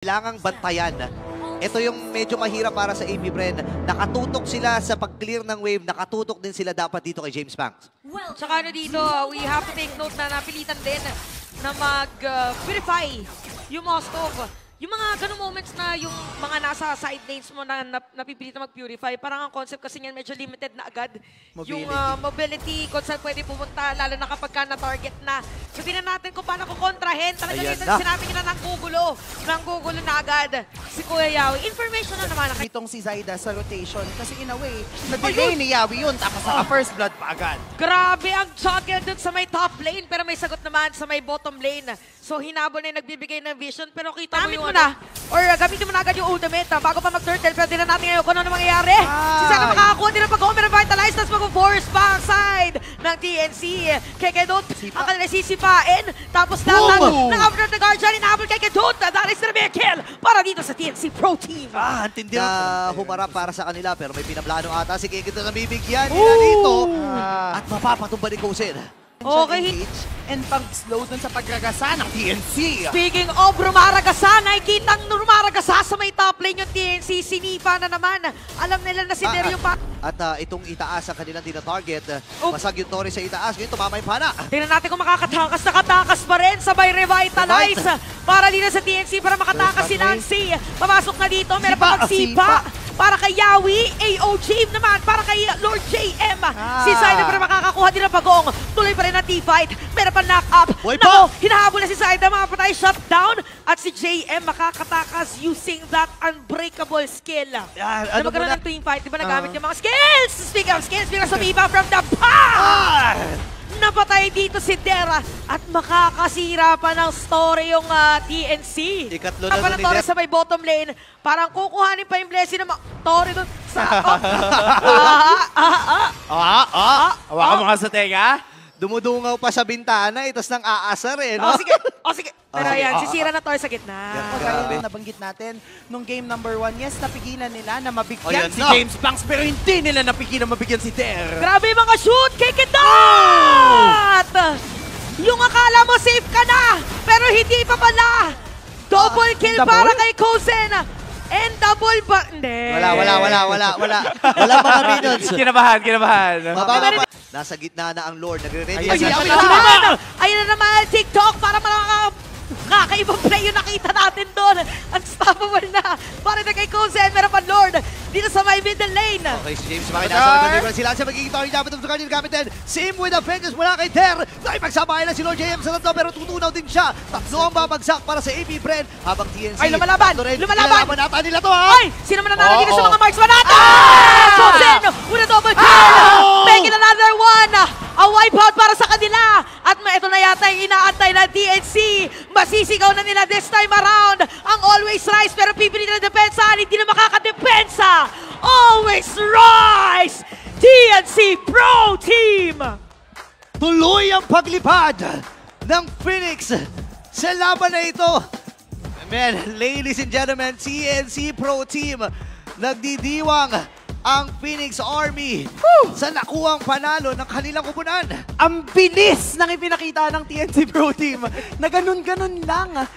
Kailangang bantayan. Ito yung medyo mahirap para sa AB Bren. Nakatutok sila sa pag-clear ng wave. Nakatutok din sila dapat dito kay James Banks. Tsaka dito, we have to take note na napilitan din na mag-purify yung Moskov. Yung mga ganung moments na yung mga nasa side lanes mo na napipilit na mag-purify, parang ang concept kasi niyan medyo limited na agad. Mobility. Yung mobility, kung saan pwede pumunta, lalo na kapag ka na-target na. Sabihin na natin kung paano kukontrahin. Talagang dito sinabi nila nanggugulo na agad si Kuya Yawi. Information na naman. Itong si Zyda sa rotation kasi in a way, na-delay ni Yawi yun, tapos naka-first blood pa agad. Grabe ang juggle dun sa may top lane, pero may sagot naman sa may bottom lane. So hinabol na yung nagbibigay ng vision, pero kita mo yung gamitin mo na agad yung ultimate bago pa mag-turtle, pero di na natin ngayon kung ano mangyayari. Si Sana makakakuha din ng pag-home revitalize, tapos mag-force backside ng TNC. Kekedot, ang kanila sisipain, tapos lahat ng after the Guardian, inahabol kay Kekedot. That is gonna be a kill para dito sa TNC Pro Team. Antindi na humarap para sa kanila, pero may pinaplano ata si Kekedot na bibigyan nila dito. At mapapatumba ni Kosen. Okay. And pag-slow dun sa pagragasa ng TNC. Speaking of rumaragasa, nakikitang rumaragasa sa may top lane yung TNC. Sinipa na naman. Alam nila na si Dario pa. At itong itaas ang kanilang tina-target. Masag yung Torres sa itaas. Ngayon tumama yung pana. Tingnan natin kung makakatakas. Nakatakas pa rin. Sabay revitalize. Para dito sa TNC para makatakas si Nancy. Pamasok na dito. Meron pa magsipa. Para kay Yawi, AOG naman, para kay Lord JM. Si Zyda para makakakuha din ng pagong. Tuloy pa rin ang T-fight. Meron pa knock-up. Nako, hinahabol na si Zyda, mga patay, shutdown. At si JM makakatakas using that unbreakable skill. Na magkaroon ng team fight, di ba nagamit yung mga skills? Speaking of skills, bigla sumipa from the back! Napatay dito si Dera at makakasira pa ng story yung TNC. Ikatlo na doon ni Dera sa may bottom lane. Parang kukuhanin pa yung blessing ng Tori doon sa... Hawakan mo nga sa tenga. Dumudungaw pa sa bintana, itas ng aasar eh, no? Sige. Pero yan, sisira na Tori sa gitna. Grabe. Nabanggit natin, nung game number 1, yes, napigilan nila na mabigyan si James Banks, pero hindi nila napigilan mabigyan si Der. Grabe yung mga shoot! Kick it out! Yung akala mo safe ka na, pero hindi pa pala. Double kill para kay Kosen. And double ba? Hindi. Wala. Wala mga minions. Kinabahan. Mababa pa. Nasa gitna na ang Lord. Nagre-ready. Ayun na naman, TikTok para kakaibang play yung nakita natin doon. Unstoppable na. Para na kay Kosen, meron pa Lord dito sa may middle lane. Okay, si James makinasa ulit ng sila. Siya magiging Tony dapat ng Guardian gamit din. Same with the vengeance mula kay Der. Nakipagsamahin lang si Lord JM sa tatlo, pero tutunaw din siya. Tatlo ang babagsak para sa AB Bren. Habang TNC. Ay, lumalaban! Lumalaban nata nila to, ha? Ay! Sino man nanalo dito sa mga marksman natin? Kosen with a double kill! Making another one! A wipeout para sa kanila! At ito na yata yung inaantay na TNC. Masisigaw na nila this time around. Ang always rise, pero pipili na depensa. Hindi na makakadepensa. Always rise! TNC Pro Team! Tuloy ang paglipad ng Phoenix sa laban na ito. Man, ladies and gentlemen, TNC Pro Team nagdidiwang ang Phoenix Army sa nakuhang panalo ng kanilang kupunan. Ang bilis ng ipinakita ng TNC Pro Team na ganun-ganun lang.